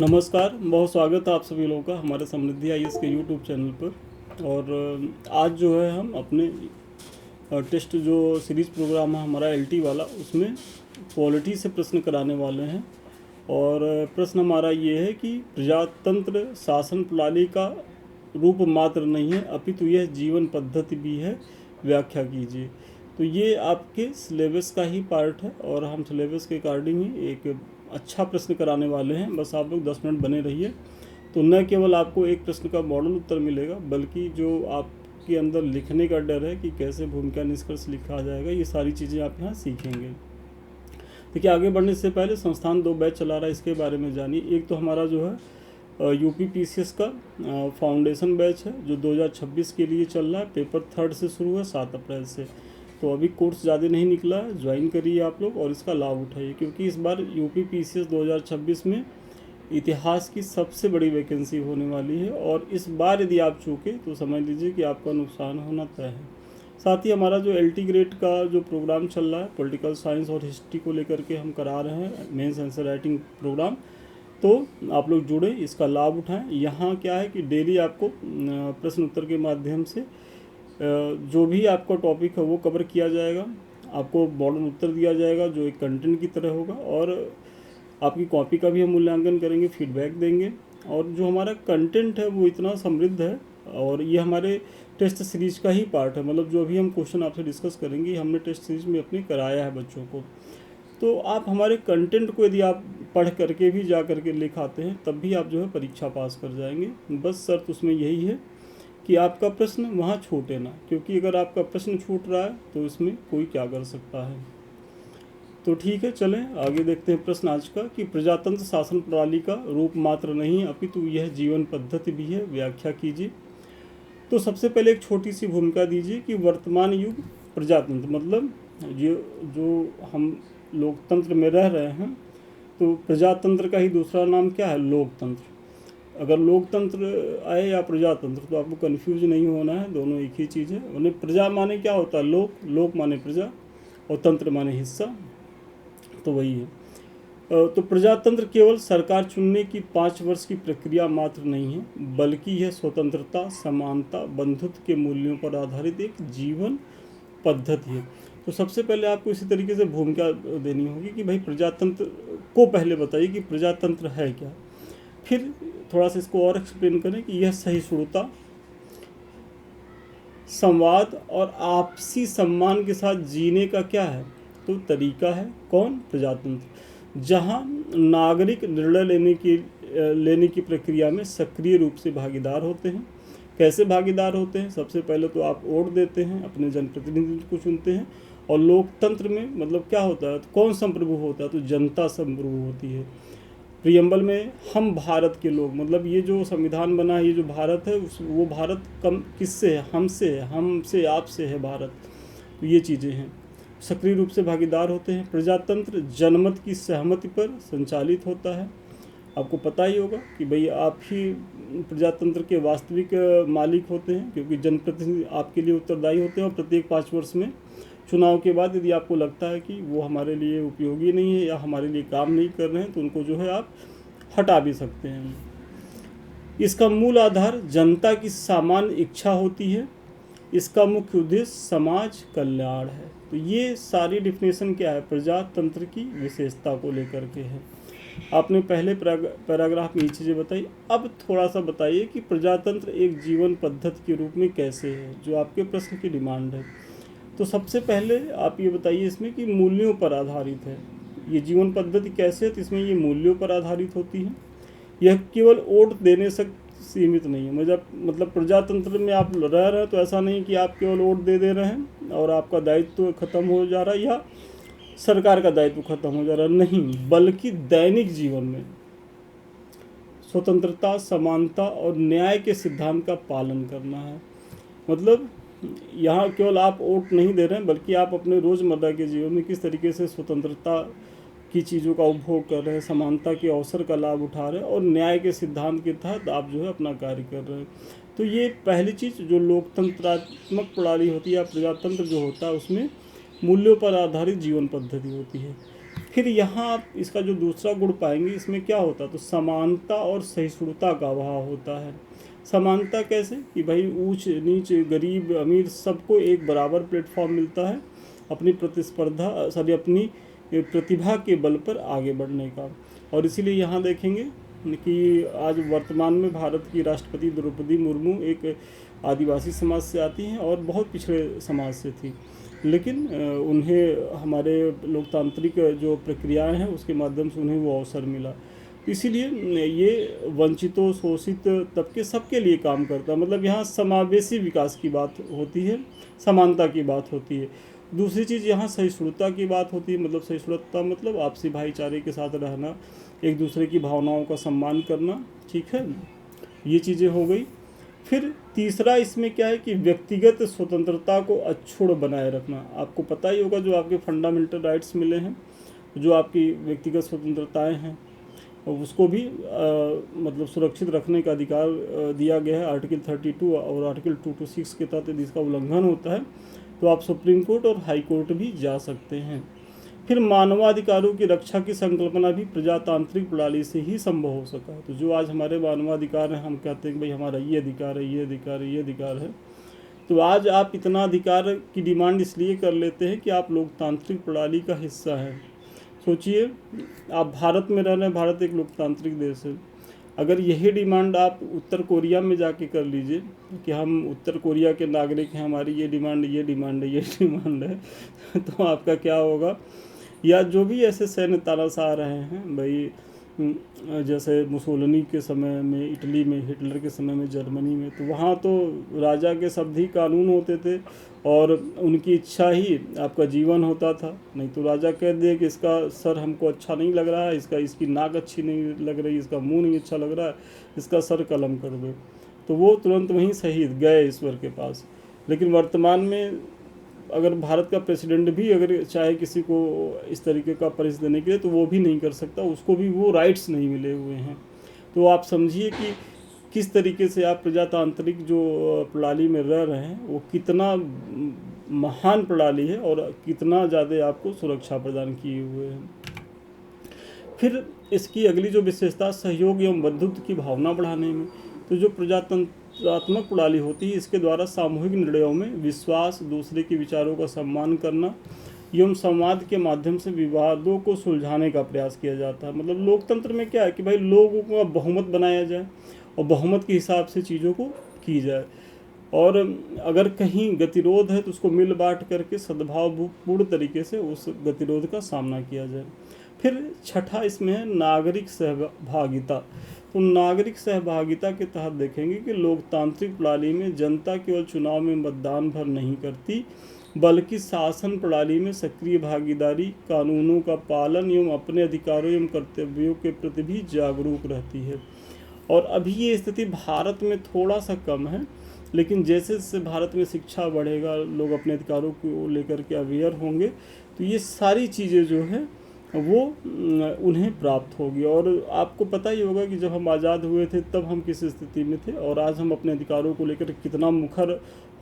नमस्कार, बहुत स्वागत है आप सभी लोगों का हमारे समृद्धि आईएएस के यूट्यूब चैनल पर। और आज जो है हम अपने टेस्ट जो सीरीज़ प्रोग्राम है हमारा एलटी वाला, उसमें पॉलिटी से प्रश्न कराने वाले हैं। और प्रश्न हमारा ये है कि प्रजातंत्र शासन प्रणाली का रूप मात्र नहीं है अपितु यह जीवन पद्धति भी है, व्याख्या कीजिए। तो ये आपके सिलेबस का ही पार्ट है और हम सिलेबस के अकॉर्डिंग ही एक अच्छा प्रश्न कराने वाले हैं। बस आप लोग 10 मिनट बने रहिए। तो न केवल आपको एक प्रश्न का मॉडल उत्तर मिलेगा, बल्कि जो आपके अंदर लिखने का डर है कि कैसे भूमिका निष्कर्ष लिखा जाएगा, ये सारी चीज़ें आप यहाँ सीखेंगे। देखिए, आगे बढ़ने से पहले संस्थान 2 बैच चला रहा है, इसके बारे में जानिए। एक तो हमारा जो है यूपी पीसीएस का फाउंडेशन बैच है, जो 2026 के लिए चल रहा है। पेपर 3 से शुरू है, 7 अप्रैल से। तो अभी कोर्स ज़्यादा नहीं निकला है, ज्वाइन करिए आप लोग और इसका लाभ उठाइए, क्योंकि इस बार यूपी पीसीएस 2026 में इतिहास की सबसे बड़ी वैकेंसी होने वाली है। और इस बार यदि आप चूके तो समझ लीजिए कि आपका नुकसान होना तय है। साथ ही हमारा जो एलटी ग्रेड का जो प्रोग्राम चल रहा है, पॉलिटिकल साइंस और हिस्ट्री को लेकर के हम करा रहे हैं, मेंस आंसर राइटिंग प्रोग्राम। तो आप लोग जुड़े, इसका लाभ उठाएं। यहाँ क्या है कि डेली आपको प्रश्न उत्तर के माध्यम से जो भी आपका टॉपिक है वो कवर किया जाएगा। आपको मॉडल उत्तर दिया जाएगा जो एक कंटेंट की तरह होगा, और आपकी कॉपी का भी हम मूल्यांकन करेंगे, फीडबैक देंगे। और जो हमारा कंटेंट है वो इतना समृद्ध है, और ये हमारे टेस्ट सीरीज़ का ही पार्ट है। मतलब जो अभी हम क्वेश्चन आपसे डिस्कस करेंगे, हमने टेस्ट सीरीज में अपने कराया है बच्चों को। तो आप हमारे कंटेंट को यदि आप पढ़ करके भी जा करके लिख आते हैं, तब भी आप जो है परीक्षा पास कर जाएंगे। बस शर्त उसमें यही है कि आपका प्रश्न वहाँ छूटे ना, क्योंकि अगर आपका प्रश्न छूट रहा है तो इसमें कोई क्या कर सकता है। तो ठीक है, चलें आगे देखते हैं प्रश्न आज का कि प्रजातंत्र शासन प्रणाली का रूप मात्र नहीं अपितु यह जीवन पद्धति भी है, व्याख्या कीजिए। तो सबसे पहले एक छोटी सी भूमिका दीजिए कि वर्तमान युग प्रजातंत्र मतलब जो हम लोकतंत्र में रह रहे हैं, तो प्रजातंत्र का ही दूसरा नाम क्या है? लोकतंत्र। अगर लोकतंत्र आए या प्रजातंत्र, तो आपको कन्फ्यूज नहीं होना है, दोनों एक ही चीज़ है। उन्हें प्रजा माने क्या होता है? लोक, लोक माने प्रजा, और तंत्र माने हिस्सा, तो वही है। तो प्रजातंत्र केवल सरकार चुनने की 5 वर्ष की प्रक्रिया मात्र नहीं है, बल्कि यह स्वतंत्रता, समानता, बंधुत्व के मूल्यों पर आधारित एक जीवन पद्धति है। तो सबसे पहले आपको इसी तरीके से भूमिका देनी होगी कि भाई प्रजातंत्र को पहले बताइए कि प्रजातंत्र है क्या। फिर थोड़ा सा इसको और एक्सप्लेन करें कि यह सहिष्णुता, संवाद और आपसी सम्मान के साथ जीने का क्या है? तो तरीका है। कौन? प्रजातंत्र, जहां नागरिक निर्णय लेने की प्रक्रिया में सक्रिय रूप से भागीदार होते हैं। कैसे भागीदार होते हैं? सबसे पहले तो आप वोट देते हैं, अपने जनप्रतिनिधि को चुनते हैं। और लोकतंत्र में मतलब क्या होता है? तो कौन संप्रभु होता है? तो जनता संप्रभु होती है। प्रियम्बल में हम भारत के लोग, मतलब ये जो संविधान बना है, ये जो भारत है, वो भारत कम किससे है? हमसे है, हमसे आपसे है भारत। तो ये चीज़ें हैं। सक्रिय रूप से भागीदार होते हैं। प्रजातंत्र जनमत की सहमति पर संचालित होता है। आपको पता ही होगा कि भाई आप ही प्रजातंत्र के वास्तविक मालिक होते हैं, क्योंकि जनप्रतिनिधि आपके लिए उत्तरदायी होते हैं। और प्रत्येक 5 वर्ष में चुनाव के बाद यदि आपको लगता है कि वो हमारे लिए उपयोगी नहीं है या हमारे लिए काम नहीं कर रहे हैं, तो उनको जो है आप हटा भी सकते हैं। इसका मूल आधार जनता की सामान्य इच्छा होती है। इसका मुख्य उद्देश्य समाज कल्याण है। तो ये सारी डिफिनेशन क्या है? प्रजातंत्र की विशेषता को लेकर के है। आपने पहले पैराग्राफ में ये चीज़ें बताई। अब थोड़ा सा बताइए कि प्रजातंत्र एक जीवन पद्धति के रूप में कैसे है, जो आपके प्रश्न की डिमांड है। तो सबसे पहले आप ये बताइए इसमें कि मूल्यों पर आधारित है। ये जीवन पद्धति कैसे है? तो इसमें ये मूल्यों पर आधारित होती है। यह केवल वोट देने से सीमित नहीं है। मतलब प्रजातंत्र में आप रह रहे हैं तो ऐसा नहीं कि आप केवल वोट दे रहे हैं और आपका दायित्व खत्म हो जा रहा है या सरकार का दायित्व खत्म हो जा रहा है, नहीं, बल्कि दैनिक जीवन में स्वतंत्रता, समानता और न्याय के सिद्धांत का पालन करना है। मतलब यहाँ केवल आप वोट नहीं दे रहे हैं, बल्कि आप अपने रोज़मर्रा के जीवन में किस तरीके से स्वतंत्रता की चीज़ों का उपभोग कर रहे हैं, समानता के अवसर का लाभ उठा रहे हैं, और न्याय के सिद्धांत के तहत आप जो है अपना कार्य कर रहे हैं। तो ये पहली चीज़ जो लोकतंत्रात्मक प्रणाली होती है या प्रजातंत्र जो होता है, उसमें मूल्यों पर आधारित जीवन पद्धति होती है। फिर यहाँ आप इसका जो दूसरा गुण पाएंगे, इसमें क्या होता है, तो समानता और सहिष्णुता का अभाव होता है। समानता कैसे कि भाई ऊंच नीच गरीब अमीर सबको एक बराबर प्लेटफॉर्म मिलता है अपनी अपनी प्रतिभा के बल पर आगे बढ़ने का। और इसीलिए यहाँ देखेंगे कि आज वर्तमान में भारत की राष्ट्रपति द्रौपदी मुर्मू एक आदिवासी समाज से आती हैं और बहुत पिछड़े समाज से थी, लेकिन उन्हें हमारे लोकतांत्रिक जो प्रक्रियाएं हैं उसके माध्यम से उन्हें वो अवसर मिला। इसीलिए ये वंचितों शोषित तबके सबके लिए काम करता है। मतलब यहाँ समावेशी विकास की बात होती है, समानता की बात होती है। दूसरी चीज़ यहाँ सहिष्णुता की बात होती है। मतलब सहिष्णुता मतलब आपसी भाईचारे के साथ रहना, एक दूसरे की भावनाओं का सम्मान करना, ठीक है, ये चीज़ें हो गई। फिर तीसरा इसमें क्या है कि व्यक्तिगत स्वतंत्रता को अक्षुण्ण बनाए रखना। आपको पता ही होगा जो आपके फंडामेंटल राइट्स मिले हैं, जो आपकी व्यक्तिगत स्वतंत्रताएं हैं, उसको भी मतलब सुरक्षित रखने का अधिकार दिया गया है आर्टिकल 32 और आर्टिकल 226 के तहत। यदि इसका उल्लंघन होता है तो आप सुप्रीम कोर्ट और हाई कोर्ट भी जा सकते हैं। फिर मानवाधिकारों की रक्षा की संकल्पना भी प्रजातांत्रिक प्रणाली से ही संभव हो सका है। तो जो आज हमारे मानवाधिकार हैं, हम कहते हैं कि भाई हमारा ये अधिकार है, ये अधिकार है, ये अधिकार है, तो आज आप इतना अधिकार की डिमांड इसलिए कर लेते हैं कि आप लोकतांत्रिक प्रणाली का हिस्सा हैं। सोचिए, आप भारत में रह रहे हैं, भारत एक लोकतांत्रिक देश है। अगर यही डिमांड आप उत्तर कोरिया में जाके कर लीजिए कि हम उत्तर कोरिया के नागरिक हैं, हमारी ये डिमांड है, ये डिमांड है, ये डिमांड है, तो आपका क्या होगा। या जो भी ऐसे सैन्य तानाशाह रहे हैं भाई, जैसे मुसोलिनी के समय में इटली में, हिटलर के समय में जर्मनी में, तो वहाँ तो राजा के शब्द ही कानून होते थे और उनकी इच्छा ही आपका जीवन होता था। नहीं तो राजा कह दिए कि इसका सर हमको अच्छा नहीं लग रहा है, इसकी नाक अच्छी नहीं लग रही, इसका मुंह नहीं अच्छा लग रहा है, इसका सर कलम कर दो, तो वो तुरंत वहीं शहीद गए ईश्वर के पास। लेकिन वर्तमान में अगर भारत का प्रेसिडेंट भी अगर चाहे किसी को इस तरीके का परिस देने के लिए, तो वो भी नहीं कर सकता, उसको भी वो राइट्स नहीं मिले हुए हैं। तो आप समझिए कि किस तरीके से आप प्रजातांत्रिक जो प्रणाली में रह रहे हैं वो कितना महान प्रणाली है और कितना ज़्यादा आपको सुरक्षा प्रदान किए हुए हैं। फिर इसकी अगली जो विशेषता सहयोग एवं बंधुत्व की भावना बढ़ाने में। तो जो प्रजातंत्रात्मक प्रणाली होती है, इसके द्वारा सामूहिक निर्णयों में विश्वास, दूसरे के विचारों का सम्मान करना एवं संवाद के माध्यम से विवादों को सुलझाने का प्रयास किया जाता है। मतलब लोकतंत्र में क्या है कि भाई लोगों का बहुमत बनाया जाए और बहुमत के हिसाब से चीज़ों को की जाए, और अगर कहीं गतिरोध है तो उसको मिल बांट करके सद्भावपूर्ण तरीके से उस गतिरोध का सामना किया जाए। फिर छठा इसमें है नागरिक सहभागिता। तो नागरिक सहभागिता के तहत देखेंगे कि लोकतांत्रिक प्रणाली में जनता केवल चुनाव में मतदान भर नहीं करती, बल्कि शासन प्रणाली में सक्रिय भागीदारी, कानूनों का पालन एवं अपने अधिकारों एवं कर्तव्यों के प्रति भी जागरूक रहती है। और अभी ये स्थिति भारत में थोड़ा सा कम है, लेकिन जैसे जैसे भारत में शिक्षा बढ़ेगा, लोग अपने अधिकारों को लेकर के अवेयर होंगे, तो ये सारी चीज़ें जो है वो उन्हें प्राप्त होगी। और आपको पता ही होगा कि जब हम आज़ाद हुए थे तब हम किस स्थिति में थे, और आज हम अपने अधिकारों को लेकर कितना मुखर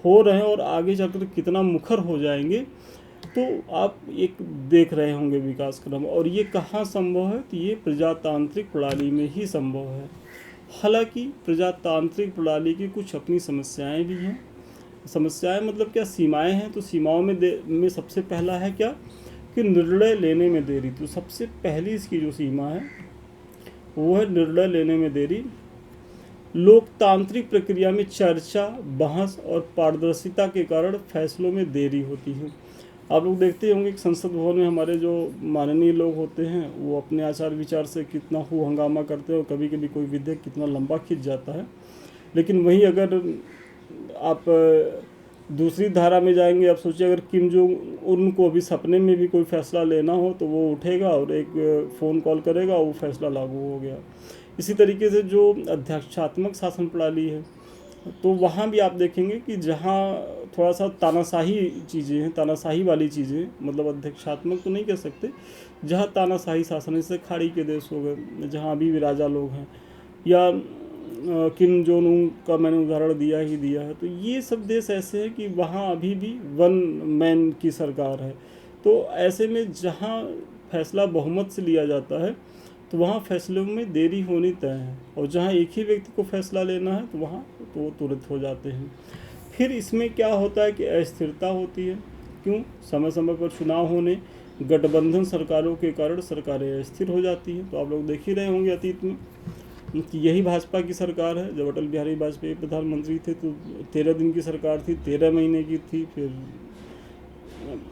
हो रहे हैं और आगे जाकर कितना मुखर हो जाएंगे। तो आप एक देख रहे होंगे विकास क्रम, और ये कहाँ संभव है, तो ये प्रजातांत्रिक प्रणाली में ही संभव है। हालांकि प्रजातांत्रिक प्रणाली की कुछ अपनी समस्याएं भी हैं। समस्याएं मतलब क्या, सीमाएं हैं। तो सीमाओं में सबसे पहला है क्या कि निर्णय लेने में देरी। तो सबसे पहली इसकी जो सीमा है वो है निर्णय लेने में देरी। लोकतांत्रिक प्रक्रिया में चर्चा, बहस और पारदर्शिता के कारण फैसलों में देरी होती है। आप लोग देखते होंगे कि संसद भवन में हमारे जो माननीय लोग होते हैं वो अपने आचार विचार से कितना हो हंगामा करते हैं, और कभी कभी कोई विधेयक कितना लंबा खिंच जाता है। लेकिन वहीं अगर आप दूसरी धारा में जाएंगे, आप सोचिए अगर किम जोंग उन को भी सपने में भी कोई फैसला लेना हो तो वो उठेगा और एक फ़ोन कॉल करेगा, वो फैसला लागू हो गया। इसी तरीके से जो अध्यक्षात्मक शासन प्रणाली है, तो वहाँ भी आप देखेंगे कि जहाँ थोड़ा सा तानाशाही चीज़ें हैं, तानाशाही वाली चीज़ें, मतलब अध्यक्षात्मक तो नहीं कह सकते, जहाँ तानाशाही शासन, जैसे खाड़ी के देश हो गए जहाँ अभी भी राजा लोग हैं, या किम जोंग उन का मैंने उदाहरण दिया है। तो ये सब देश ऐसे हैं कि वहाँ अभी भी वन मैन की सरकार है। तो ऐसे में जहाँ फैसला बहुमत से लिया जाता है तो वहाँ फैसलों में देरी होनी तय है, और जहाँ एक ही व्यक्ति को फैसला लेना है तो वहाँ तो वो तुरंत हो जाते हैं। फिर इसमें क्या होता है कि अस्थिरता होती है। क्यों? समय समय पर चुनाव होने, गठबंधन सरकारों के कारण सरकारें अस्थिर हो जाती हैं। तो आप लोग देख ही रहे होंगे अतीत में कि यही भाजपा की सरकार है। जब अटल बिहारी वाजपेयी प्रधानमंत्री थे तो 13 दिन की सरकार थी, 13 महीने की थी। फिर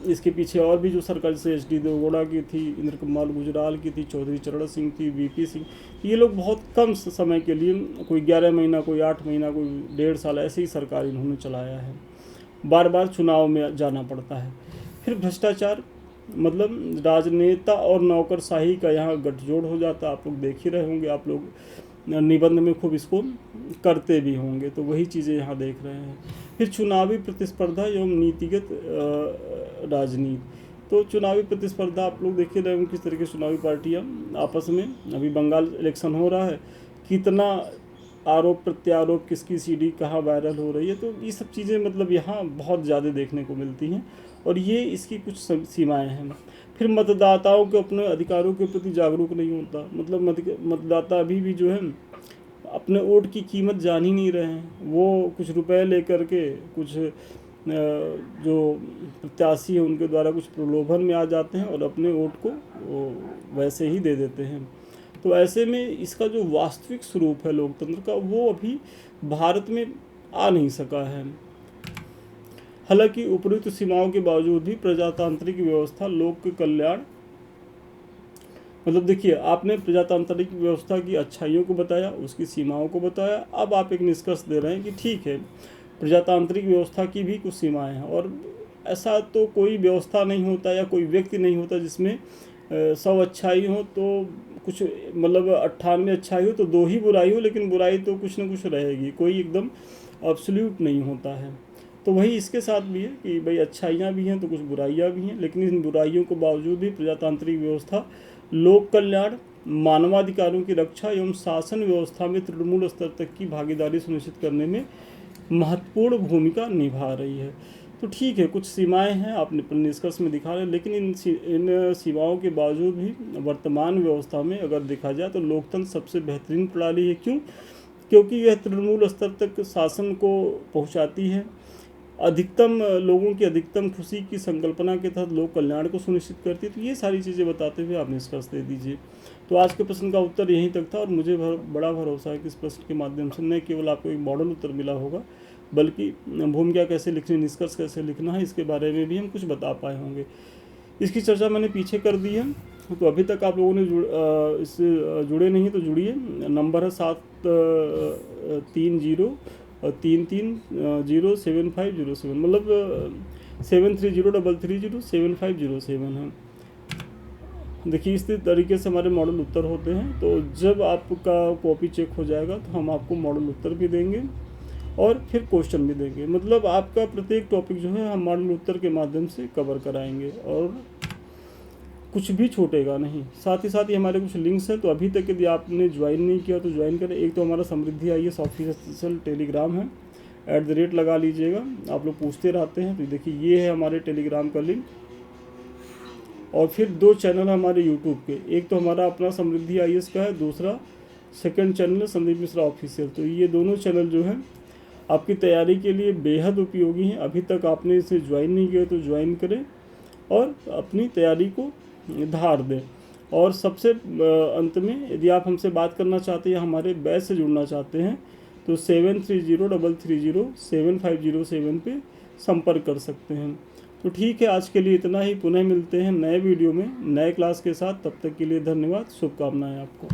इसके पीछे और भी जो सरकार, जैसे एच.डी. देवगौड़ा की थी, इंद्र कुमार गुजराल की थी, चौधरी चरण सिंह थी, वी.पी. सिंह, ये लोग बहुत कम समय के लिए, कोई 11 महीना, कोई 8 महीना, कोई 1.5 साल, ऐसे ही सरकार इन्होंने चलाया है। बार बार चुनाव में जाना पड़ता है। फिर भ्रष्टाचार, मतलब राजनेता और नौकरशाही का यहाँ गठजोड़ हो जाता है। आप लोग देख ही रहे होंगे, आप लोग निबंध में खूब इसको करते भी होंगे, तो वही चीज़ें यहाँ देख रहे हैं। फिर चुनावी प्रतिस्पर्धा एवं नीतिगत राजनीति। तो चुनावी प्रतिस्पर्धा आप लोग देख ही रहे होंगे, किस तरह की चुनावी पार्टियाँ आपस में, अभी बंगाल इलेक्शन हो रहा है, कितना आरोप प्रत्यारोप, किसकी सीडी कहाँ वायरल हो रही है। तो ये सब चीज़ें मतलब यहाँ बहुत ज़्यादा देखने को मिलती हैं, और ये इसकी कुछ सीमाएं हैं। फिर मतदाताओं को अपने अधिकारों के प्रति जागरूक नहीं होता, मतलब मतदाता अभी भी जो है अपने वोट की कीमत जान ही नहीं रहे हैं। वो कुछ रुपए लेकर के, कुछ जो प्रत्याशी है उनके द्वारा कुछ प्रलोभन में आ जाते हैं और अपने वोट को वैसे ही दे देते हैं। तो ऐसे में इसका जो वास्तविक स्वरूप है लोकतंत्र का, वो अभी भारत में आ नहीं सका है। हालांकि उपयुक्त सीमाओं के बावजूद भी प्रजातांत्रिक व्यवस्था लोक कल्याण, मतलब देखिए, आपने प्रजातांत्रिक व्यवस्था की अच्छाइयों को बताया, उसकी सीमाओं को बताया। अब आप एक निष्कर्ष दे रहे हैं कि ठीक है, प्रजातांत्रिक व्यवस्था की भी कुछ सीमाएं हैं, और ऐसा तो कोई व्यवस्था नहीं होता या कोई व्यक्ति नहीं होता जिसमें 100 अच्छाई हो तो कुछ, मतलब 98 अच्छाई हो तो 2 ही बुराई हो, लेकिन बुराई तो कुछ ना कुछ रहेगी, कोई एकदम एब्सोल्यूट नहीं होता है। तो वही इसके साथ भी है कि भाई अच्छाइयाँ भी हैं तो कुछ बुराइयाँ भी हैं, लेकिन इन बुराइयों के बावजूद भी प्रजातांत्रिक व्यवस्था लोक कल्याण, मानवाधिकारों की रक्षा एवं शासन व्यवस्था में तृणमूल स्तर तक की भागीदारी सुनिश्चित करने में महत्वपूर्ण भूमिका निभा रही है। तो ठीक है, कुछ सीमाएं हैं, आपने अपने निष्कर्ष में दिखा रहे हैं, लेकिन इन सीमाओं के बावजूद भी वर्तमान व्यवस्था में अगर देखा जाए तो लोकतंत्र सबसे बेहतरीन प्रणाली है। क्यों? क्योंकि यह तृणमूल स्तर तक शासन को पहुंचाती है, अधिकतम लोगों की अधिकतम खुशी की संकल्पना के तहत लोक कल्याण को सुनिश्चित करती है। तो ये सारी चीज़ें बताते हुए आप निष्कर्ष दे दीजिए। तो आज के प्रश्न का उत्तर यहीं तक था, और मुझे बड़ा भरोसा है कि इस प्रश्न के माध्यम से न केवल आपको एक मॉडल उत्तर मिला होगा, बल्कि भूमिका कैसे लिखनी, निष्कर्ष कैसे लिखना है, इसके बारे में भी हम कुछ बता पाए होंगे। इसकी चर्चा मैंने पीछे कर दी है, तो अभी तक आप लोगों ने इससे जुड़े नहीं तो जुड़िए। नंबर है 7303307507, मतलब 7303307507 है। देखिए, इस तरीके से हमारे मॉडल उत्तर होते हैं। तो जब आपका कॉपी चेक हो जाएगा तो हम आपको मॉडल उत्तर भी देंगे और फिर क्वेश्चन भी देंगे, मतलब आपका प्रत्येक टॉपिक जो है हम मॉडल उत्तर के माध्यम से कवर कराएंगे और कुछ भी छूटेगा नहीं। साथ ही साथ ये हमारे कुछ लिंक्स हैं, तो अभी तक यदि आपने ज्वाइन नहीं किया तो ज्वाइन करें। एक तो हमारा समृद्धि IAS ऑफिशियल टेलीग्राम है, @ लगा लीजिएगा, आप लोग पूछते रहते हैं। तो देखिए, ये है हमारे टेलीग्राम का लिंक। और फिर 2 चैनल हमारे यूट्यूब के, एक तो हमारा अपना समृद्धि IAS का है, दूसरा सेकंड चैनल है संदीप मिश्रा ऑफिशियल। तो ये दोनों चैनल जो हैं आपकी तैयारी के लिए बेहद उपयोगी हैं। अभी तक आपने इसे ज्वाइन नहीं किया तो ज्वाइन करें और अपनी तैयारी को धार दें। और सबसे अंत में, यदि आप हमसे बात करना चाहते हैं या हमारे बैच से जुड़ना चाहते हैं तो 7303307507 पे संपर्क कर सकते हैं। तो ठीक है, आज के लिए इतना ही। पुनः मिलते हैं नए वीडियो में नए क्लास के साथ। तब तक के लिए धन्यवाद, शुभकामनाएं आपको।